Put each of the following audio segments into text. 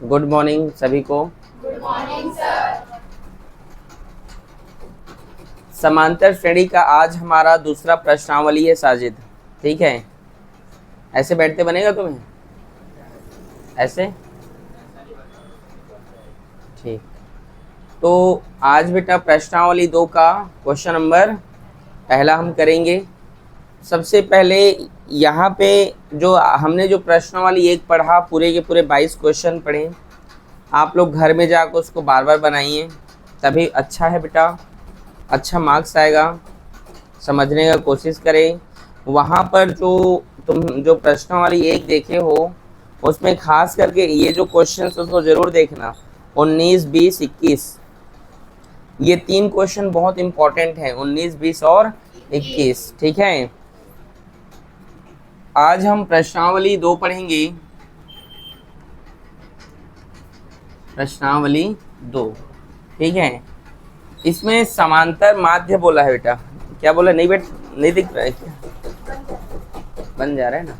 Good morning सभी को। Good morning sir. समांतर श्रेणी का आज हमारा दूसरा प्रश्नावली है साजिद। ठीक है, ऐसे बैठते बनेगा तुम्हें? ऐसे ठीक। तो आज बेटा प्रश्नावली 2 का क्वेश्चन नंबर पहला हम करेंगे। सबसे पहले यहाँ पे जो हमने जो प्रश्नावली 1 पढ़ा, पूरे के पूरे 22 क्वेश्चन पढ़े। आप लोग घर में जाकर उसको बार बार बनाइए, तभी अच्छा है बेटा, अच्छा मार्क्स आएगा। समझने का कोशिश करें। वहाँ पर जो तुम जो प्रश्नावली 1 देखे हो, उसमें खास करके ये जो क्वेश्चन उसको जरूर देखना, 19, 20, 21। ये 3 क्वेश्चन बहुत इंपॉर्टेंट हैं, 19, 20 और 21। ठीक है, आज हम प्रश्नावली 2 पढ़ेंगे। प्रश्नावली 2, ठीक है। इसमें समांतर माध्य बोला है बेटा। क्या बोला? नहीं नहीं दिख रहा है क्या? बन जा रहा है ना।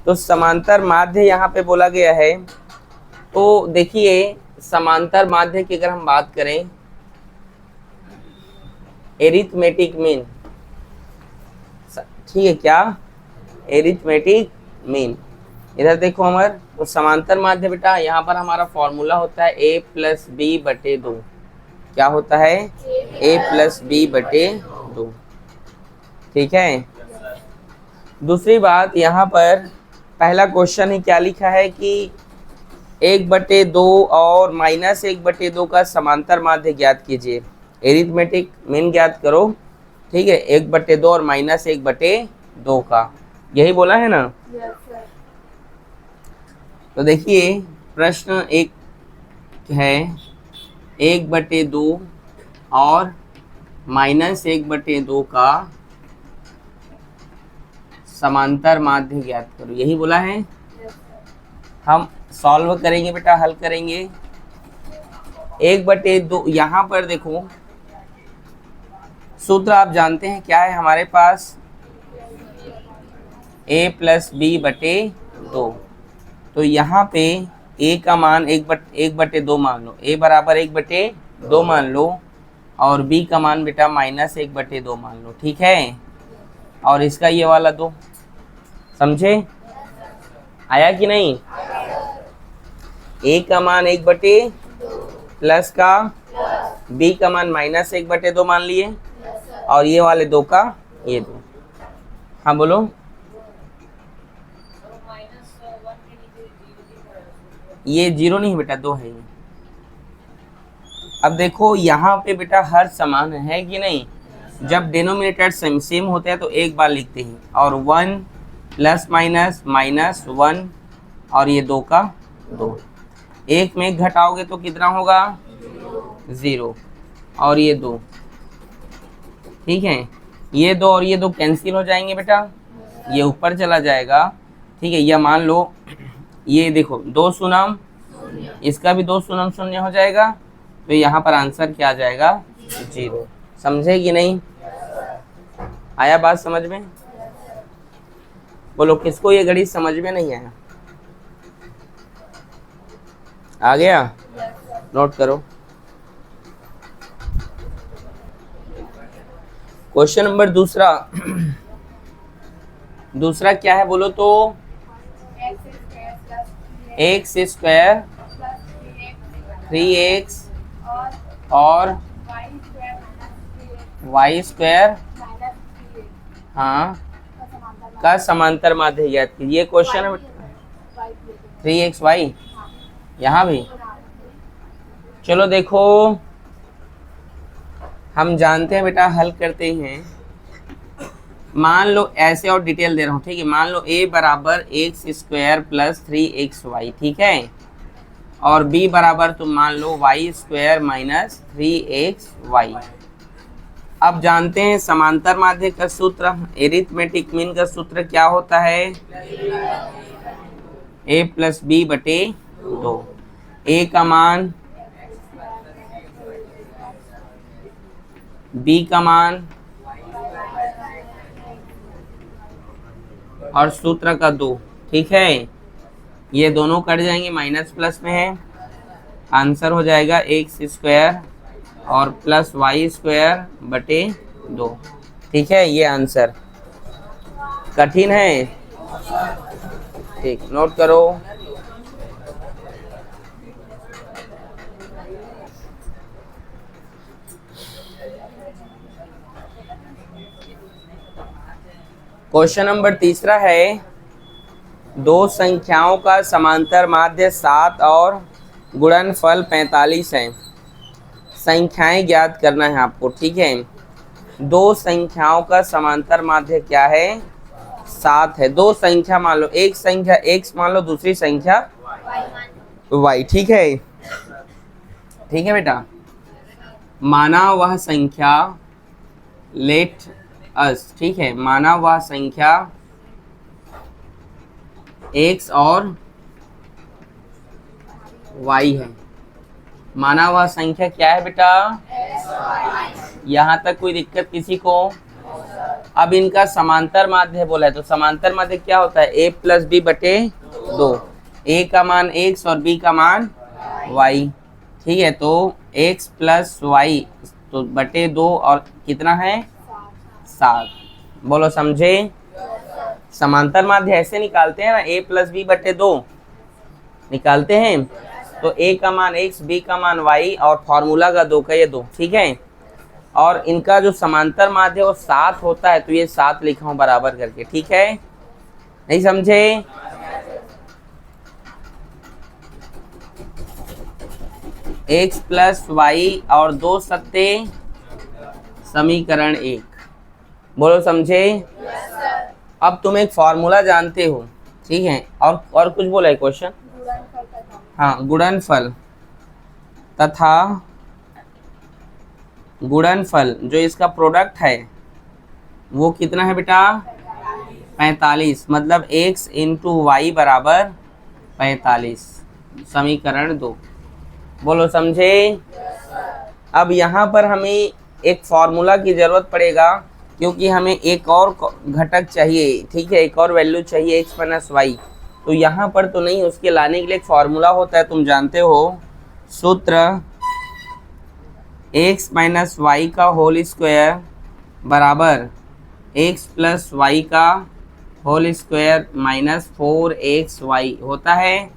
तो समांतर माध्य यहाँ पे बोला गया है। तो देखिए, समांतर माध्य की अगर हम बात करें, एरिथमेटिक मीन, ठीक है क्या? Arithmetic mean. इधर देखो अमर, तो समांतर माध्य बेटा यहाँ पर हमारा फॉर्मूला होता है a प्लस बी बटे 2। क्या होता है? a प्लस बी बटे 2। ठीक है। दूसरी बात, यहाँ पर पहला क्वेश्चन ही क्या लिखा है कि 1/2 और -1/2 का समांतर माध्य ज्ञात कीजिए। एरिथमेटिक मीन ज्ञात करो। ठीक है, 1/2 और -1/2 का, यही बोला है ना? Yes sir. तो देखिए, प्रश्न एक है 1/2 और -1/2 का समांतर माध्य ज्ञात करो, यही बोला है। हम सॉल्व करेंगे बेटा, हल करेंगे। 1/2, यहाँ पर देखो सूत्र आप जानते हैं क्या है हमारे पास? a प्लस बी बटे 2। तो यहाँ पे a का मान 1/2 मान लो, a बराबर 1/2 मान लो, और b का मान बेटा -1/2 मान लो। ठीक है, और इसका ये वाला 2, समझे? आया कि नहीं? a का मान 1/, प्लस का b का मान -1/2 मान लिए, और ये वाले 2 का ये 2। हाँ बोलो। ये 0 नहीं बेटा, 2 है ये। अब देखो यहाँ पे बेटा हर समान है कि नहीं? जब डिनोमिनेटर सेम होते हैं तो एक बार लिखते हैं, और 1 प्लस माइनस -1, और ये 2 का 2। एक में घटाओगे तो कितना होगा? 0, और ये 2। ठीक है, ये 2 और ये 2 कैंसिल हो जाएंगे बेटा, ये ऊपर चला जाएगा। ठीक है, यह मान लो, ये देखो 2 शून्य, इसका भी 2 शून्य शून्य हो जाएगा, तो यहाँ पर आंसर क्या आ जाएगा? 0। समझे कि नहीं? आया बात समझ में? बोलो किसको ये गणित समझ में नहीं आया? आ गया? नोट करो। क्वेश्चन नंबर दूसरा दूसरा क्या है बोलो तो? x² 3x और y², हाँ, का समांतर माध्य ज्ञात कीजिए। ये क्वेश्चन है 3xy, यहाँ भी। चलो देखो, हम जानते हैं बेटा, हल करते हैं। मान लो ऐसे, और डिटेल दे रहा हूँ, ठीक है। मान लो a बराबर x² प्लस 3xy, ठीक है, और b बराबर तुम मान लो y² माइनस 3xy। अब जानते हैं समांतर माध्य का सूत्र, एरिथमेटिक मीन का सूत्र क्या होता है? a प्लस बी बटे 2। a का मान, b का मान, और सूत्र का 2। ठीक है, ये दोनों कट जाएंगे, माइनस प्लस में है, आंसर हो जाएगा एक्स स्क्वायर और प्लस वाई स्क्वायर बटे 2। ठीक है, ये आंसर। कठिन है? ठीक, नोट करो। क्वेश्चन नंबर तीसरा है, दो संख्याओं का समांतर माध्य 7 और गुणनफल 45 है। संख्याएं ज्ञात करना है आपको। ठीक है, दो संख्याओं का समांतर माध्य क्या है? 7 है। दो संख्या मान लो, एक संख्या x मान लो, दूसरी संख्या y। ठीक है, ठीक है बेटा। माना वह संख्या, लेट अस, ठीक है, माना वह संख्या x और y है। माना वह संख्या क्या है बेटा? यहाँ तक कोई दिक्कत किसी को? अब इनका समांतर माध्य बोला है, तो समांतर माध्य क्या होता है? a प्लस बी बटे 2। a का मान x और b का मान y। ठीक है, तो x प्लस वाई तो बटे 2 और कितना है? 7। बोलो समझे? समांतर माध्य ऐसे निकालते हैं ना, a प्लस बी बटे 2 निकालते हैं। तो a का मान x, b का मान y और फॉर्मूला का 2 का ये 2। ठीक है, और इनका जो समांतर माध्य वो 7 होता है, तो ये 7 लिखा हूं बराबर करके। ठीक है, नहीं समझे? x प्लस वाई और 2 सत्ते समीकरण 1। बोलो समझे? अब तुम एक फॉर्मूला जानते हो। ठीक है, और कुछ बोला है क्वेश्चन? हाँ, गुणनफल तथा गुणनफल जो इसका प्रोडक्ट है वो कितना है बेटा? 45। मतलब x इंटू वाई बराबर 45, समीकरण 2। बोलो समझे? अब यहाँ पर हमें एक फॉर्मूला की ज़रूरत पड़ेगा, क्योंकि हमें एक और घटक चाहिए। ठीक है, एक और वैल्यू चाहिए x माइनस वाई। तो यहाँ पर तो नहीं, उसके लाने के लिए एक फॉर्मूला होता है, तुम जानते हो सूत्र। x माइनस वाई का होल स्क्वायर बराबर x प्लस वाई का होल स्क्वायर माइनस 4xy होता है।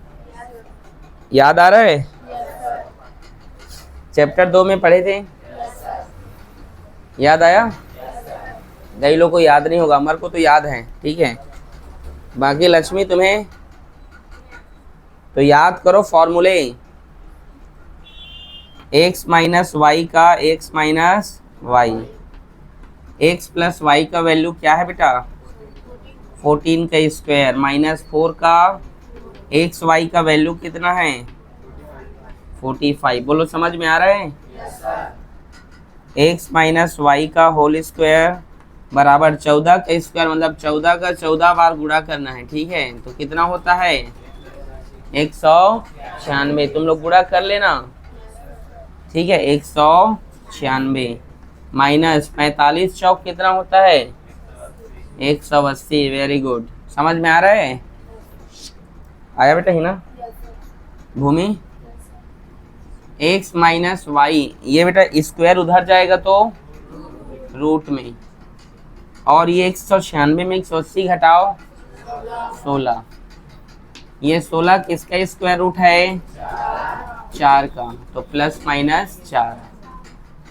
याद आ रहा है? चैप्टर 2 में पढ़े थे। याद आया? कई लोगों को याद नहीं होगा, हमारे को तो याद है। ठीक है, बाकी लक्ष्मी तुम्हें तो याद करो फॉर्मूले। x माइनस वाई का x minus y, x plus y का वैल्यू क्या है बेटा? 14 का स्क्वायर माइनस 4 का एक्स वाई का वैल्यू कितना है? 45। बोलो समझ में आ रहा है? x माइनस वाई का होल स्क्वायर बराबर 14 का स्क्वायर, मतलब 14 का 14 बार गुणा करना है। ठीक है, तो कितना होता है? 196। तुम लोग गुणा कर लेना। ठीक है, 196 माइनस 45 चौक कितना होता है? 180। वेरी गुड, समझ में आ रहा है? आया बेटा ही ना? भूमि, x माइनस वाई, ये बेटा स्क्वायर उधर जाएगा तो रूट में, और ये 196 में 180 घटाओ 16। ये 16 किसका स्क्वायर रूट है? 4 का, तो प्लस माइनस 4।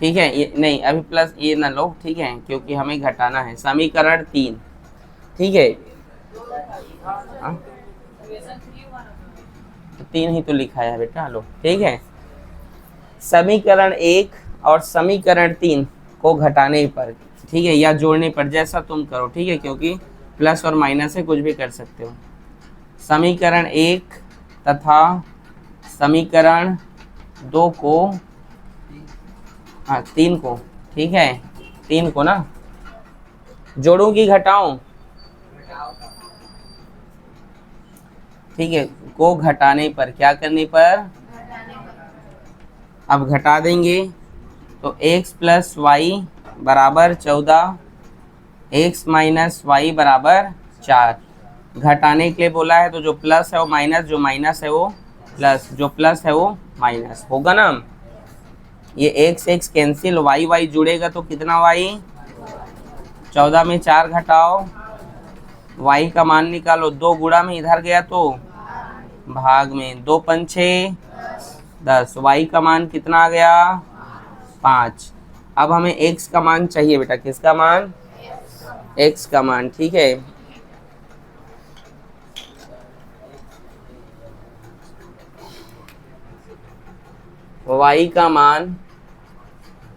ठीक है, ये नहीं, अभी प्लस ये ना लो। ठीक है, क्योंकि हमें घटाना है। समीकरण 3। ठीक है, 3 ही तो लिखा है बेटा। लो, ठीक है, समीकरण 1 और समीकरण 3 को घटाने पर, ठीक है, या जोड़ने पर, जैसा तुम करो। ठीक है, क्योंकि प्लस और माइनस से कुछ भी कर सकते हो। समीकरण 1 तथा समीकरण 2 को, हाँ 3 को, ठीक है, 3 को ना जोड़ूं कि घटाऊं? ठीक है, को घटाने पर, क्या करने पर? अब घटा देंगे तो x प्लस वाई बराबर 14, x माइनस वाई बराबर 4। घटाने के लिए बोला है, तो जो प्लस है वो माइनस, जो माइनस है वो प्लस, जो प्लस है वो माइनस होगा ना। ये x x cancel, y y जुड़ेगा तो कितना वाई, 14 में 4 घटाओ, वाई का मान निकालो, 2 गुणा में इधर गया तो भाग में, 2 पंछे 10, वाई का मान कितना आ गया 5। अब हमें एक्स का मान चाहिए बेटा, किसका मान, एक्स का मान, ठीक है। वाई का मान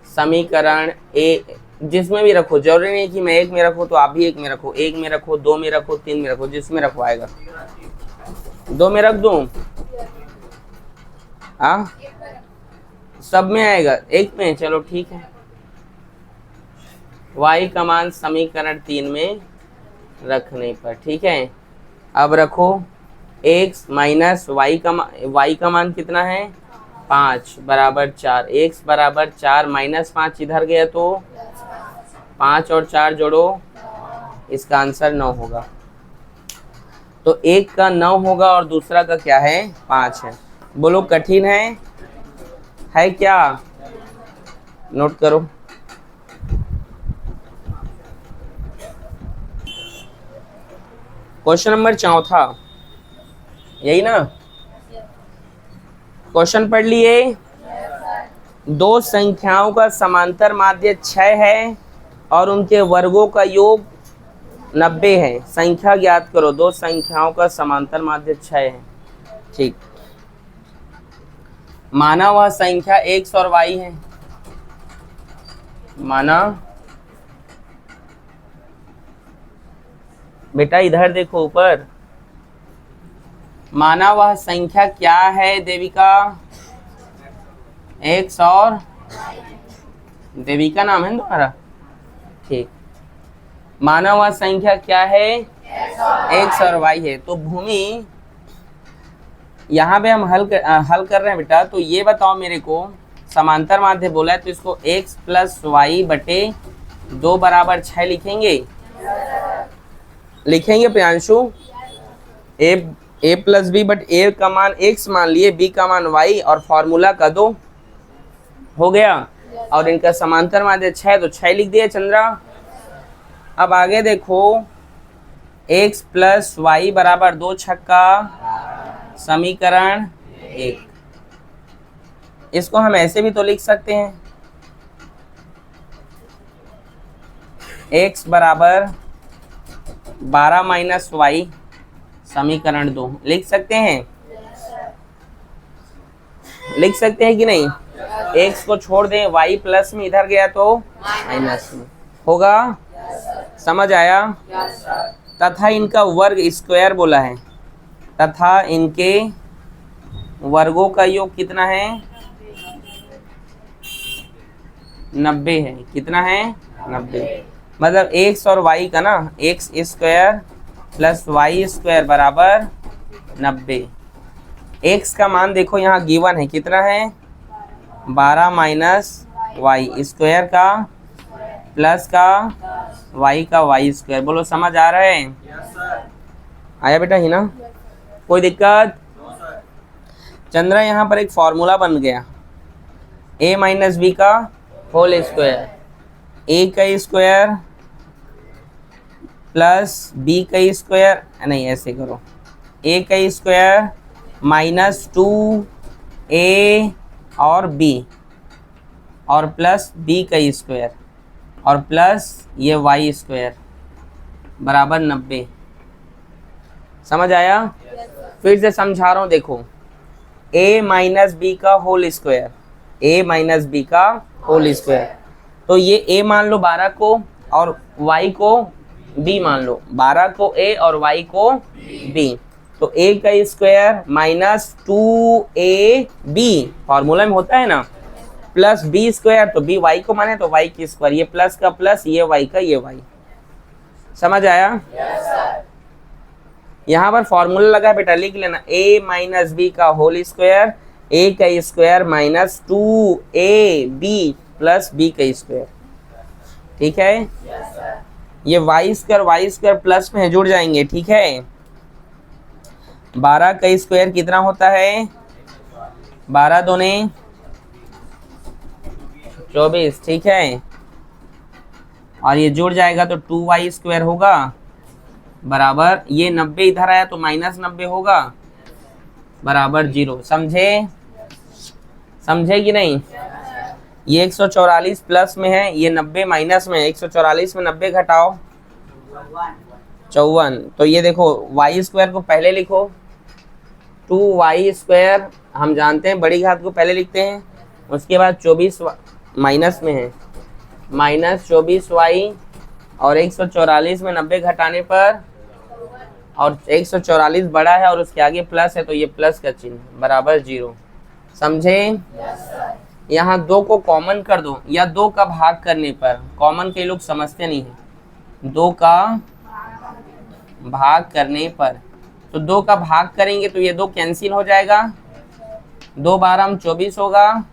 समीकरण ए, जिसमें भी रखो, जरूरी नहीं कि मैं एक में रखूँ तो आप भी एक में रखो, एक में रखो, 2 में रखो, 3 में रखो, जिसमें रखवाएगा। 2 में रख दूं, हाँ सब में आएगा, एक में, चलो ठीक है। y का मान समीकरण 3 में रखने पर, ठीक है। अब रखो x माइनस y का मान कितना है 5 बराबर 4, x बराबर 4 माइनस 5 इधर गया तो 5 और 4 जोड़ो, इसका आंसर 9 होगा। तो एक का 9 होगा और दूसरा का क्या है 5 है। बोलो कठिन है क्या, नोट करो। क्वेश्चन नंबर 4, यही ना, क्वेश्चन पढ़ लिए। दो संख्याओं का समांतर माध्य 6 है और उनके वर्गों का योग 90 है, संख्या ज्ञात करो। दो संख्याओं का समांतर माध्य 6 है, ठीक। माना वह संख्या x और y है, माना बेटा इधर देखो ऊपर, माना वह संख्या क्या है देविका, x और, देविका नाम है ना तुम्हारा, ठीक। माना वह संख्या क्या है x और y है। तो भूमि यहाँ पे हम हल कर रहे हैं बेटा। तो ये बताओ मेरे को, समांतर माध्य बोला है तो इसको x प्लस वाई बटे 2 बराबर 6 लिखेंगे Priyanshu. a plus b, but a का मान x मान लिए, b का मान y और फॉर्मूला का 2 हो गया, और इनका समांतर माध्य 6 तो 6 लिख दिया चंद्रा। अब आगे देखो, x प्लस वाई बराबर 2 छक्का समीकरण 1। इसको हम ऐसे भी तो लिख सकते हैं, x बराबर 12 माइनस वाई समीकरण 2 लिख सकते हैं, लिख सकते हैं कि नहीं। x को छोड़ दें, y प्लस में इधर गया तो माइनस में होगा, समझ आया। तथा इनका वर्ग स्क्वायर बोला है, तथा इनके वर्गों का योग कितना है 90 है, कितना है 90। मतलब x और y का ना, x square plus y square बराबर 90। x का मान देखो यहाँ गिवन है, कितना है 12 माइनस वाई स्क्वायर का प्लस का y का वाई स्क्वायर। बोलो समझ आ रहा है, आया बेटा ही ना, कोई दिक्कत। चंद्रा यहाँ पर एक फॉर्मूला बन गया, a माइनस बी का होल स्क्वायर, a का स्क्वायर प्लस b का स्क्वायर, नहीं ऐसे करो, a का स्क्वायर माइनस 2a और b और प्लस b का स्क्वायर और प्लस ये y स्क्वायर बराबर 90। समझ आया। फिर से समझा रहा हूँ, देखो a माइनस बी का whole square, a minus b का होल स्क्वायर, तो ये a मान लो 12 को और y को b मान लो, 12 को a और y को b, तो a का स्क्वायर माइनस 2ab फॉर्मूला में होता है ना, प्लस b स्क्वायर, तो b y को माने तो y की स्क्वायर, ये प्लस का प्लस, ये y का ये y। समझ आया। यहाँ पर फॉर्मूला लगा है बेटा, लिख लेना, a माइनस बी का होल स्क्वायर, a का square minus 2ab plus b का स्क्वायर, ठीक है। ये वाई स्क्वायर प्लस में जुड़ जाएंगे, ठीक है। 12 का स्क्वायर कितना होता है 12 दूने 24, ठीक है। और ये जुड़ जाएगा तो 2y² होगा बराबर, ये 90 इधर आया तो -90 होगा बराबर 0। समझे? समझे कि नहीं? ये 144 प्लस में है, ये 90 माइनस में है। 144 में 90 घटाओ 54। तो ये देखो y² को पहले लिखो, 2y² हम जानते हैं बड़ी घात को पहले लिखते हैं, उसके बाद 24 माइनस में है, -24y, और 144 में 90 घटाने पर, और 144 बड़ा है और उसके आगे प्लस है तो ये प्लस का चिन्ह बराबर 0। समझे? यहाँ 2 को कॉमन कर दो, या 2 का भाग करने पर, कॉमन के लोग समझते नहीं है, 2 का भाग करने पर, तो 2 का भाग करेंगे तो ये 2 कैंसिल हो जाएगा, 2 12 24 होगा।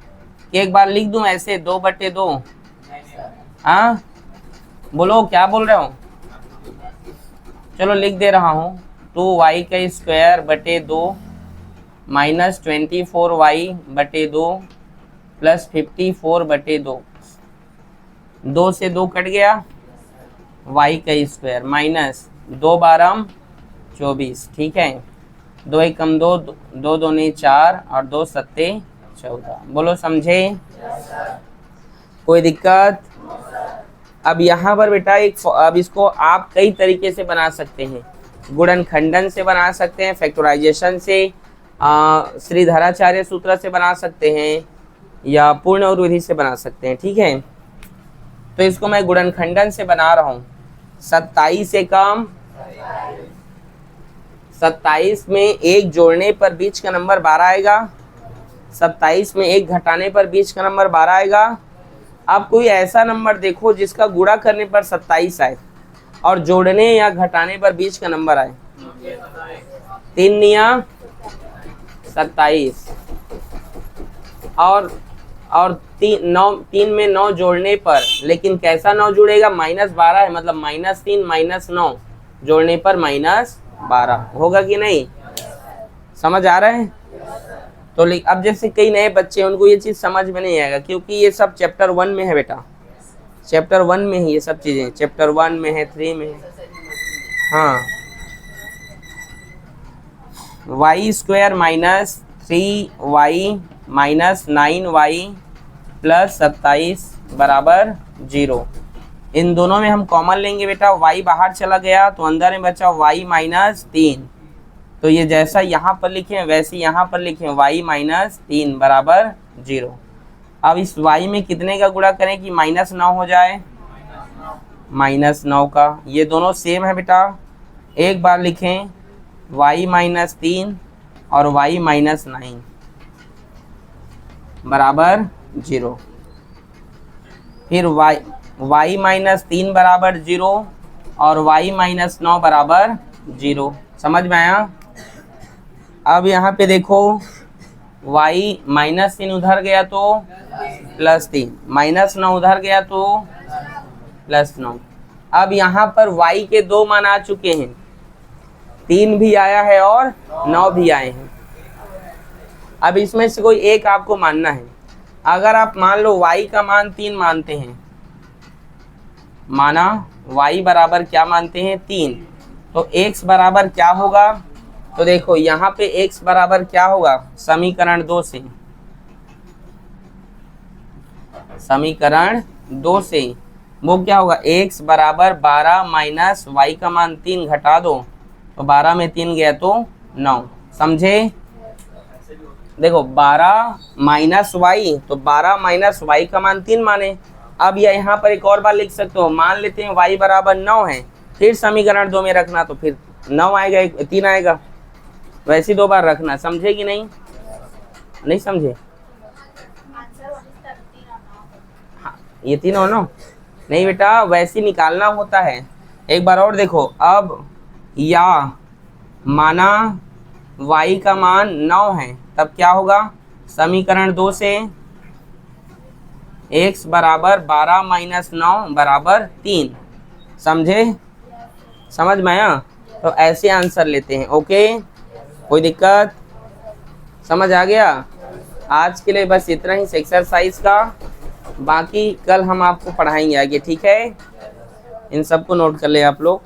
एक बार लिख दूं ऐसे 2/2? हाँ बोलो, क्या बोल रहे हो? चलो लिख दे रहा हूँ, 2y² बटे 2 -24y बटे 2 प्लस 54 बटे 2, 2 से 2 कट गया, y² माइनस 2 12 24, ठीक है। 2 एकम 2, 2 दूने 4 और 2 सत्ते 14। बोलो समझे? कोई दिक्कत? अब यहाँ पर बेटा अब इसको आप कई तरीके से बना सकते हैं, गुणनखंडन से बना सकते हैं, फैक्टराइजेशन से, श्रीधराचार्य सूत्र से बना सकते हैं, या पूर्ण और विधि से बना सकते हैं, ठीक है। तो इसको मैं गुणनखंडन से बना रहा हूँ। 27 एकम 27 में 1 जोड़ने पर बीच का नंबर 12 आएगा, 27 में 1 घटाने पर बीच का नंबर 12 आएगा। अब कोई ऐसा नंबर देखो जिसका गुणा करने पर 27 आए और जोड़ने या घटाने पर बीच का नंबर आए। 3 निया 27, और 3 में 9 जोड़ने पर, लेकिन कैसा 9 जुड़ेगा? -12 है, मतलब -3 -9 जोड़ने पर -12 होगा कि नहीं? समझ आ रहा है? तो अब जैसे कई नए बच्चे हैं उनको ये चीज़ समझ में नहीं आएगा, क्योंकि ये सब चैप्टर 1 में है बेटा, चैप्टर 1 में ही ये सब चीज़ें, चैप्टर 1 में है, 3 में है। हाँ, y² minus 3y minus 9y plus 27 बराबर 0। इन दोनों में हम कॉमन लेंगे बेटा, y बाहर चला गया तो अंदर में बचा y -3। तो ये जैसा यहाँ पर लिखे वैसे यहाँ पर लिखें, y -3 बराबर 0। अब इस y में कितने का गुणा करें कि -9 हो जाए? -9 का। ये दोनों सेम है बेटा, एक बार लिखें y -3 और y -9 बराबर 0। फिर y -3 बराबर 0 और y -9 बराबर 0। समझ में आया? अब यहाँ पे देखो y -3 उधर गया तो +3, -9 उधर गया तो +9। अब यहाँ पर y के 2 मान आ चुके हैं, 3 भी आया है और 9 भी आए हैं। अब इसमें से कोई एक आपको मानना है। अगर आप मान लो y का मान 3 मानते हैं, माना y बराबर क्या मानते हैं? 3, तो x बराबर क्या होगा? तो देखो यहाँ पे x बराबर क्या होगा? समीकरण 2 से, समीकरण 2 से वो क्या होगा? x बराबर 12 माइनस y का मान 3 घटा दो, तो 12 में 3 गया तो 9। समझे? देखो 12 माइनस y, तो 12 माइनस y का मान 3 माने। अब यह यहाँ पर एक और बार लिख सकते हो, मान लेते हैं y बराबर 9 है, फिर समीकरण 2 में रखना तो फिर 9 आएगा, 3 आएगा, वैसे 2 बार रखना। समझे कि नहीं? नहीं समझे? हाँ, ये 3 और 9 नहीं बेटा, वैसे निकालना होता है। एक बार और देखो, अब या माना y का मान 9 है, तब क्या होगा? समीकरण 2 से x बराबर 12 माइनस 9 बराबर 3। समझे? समझ में आया? तो ऐसे आंसर लेते हैं। ओके, कोई दिक्कत? समझ आ गया? आज के लिए बस इतना ही एक्सरसाइज का, बाकी कल हम आपको पढ़ाएंगे आगे, ठीक है। इन सबको नोट कर ले आप लोग।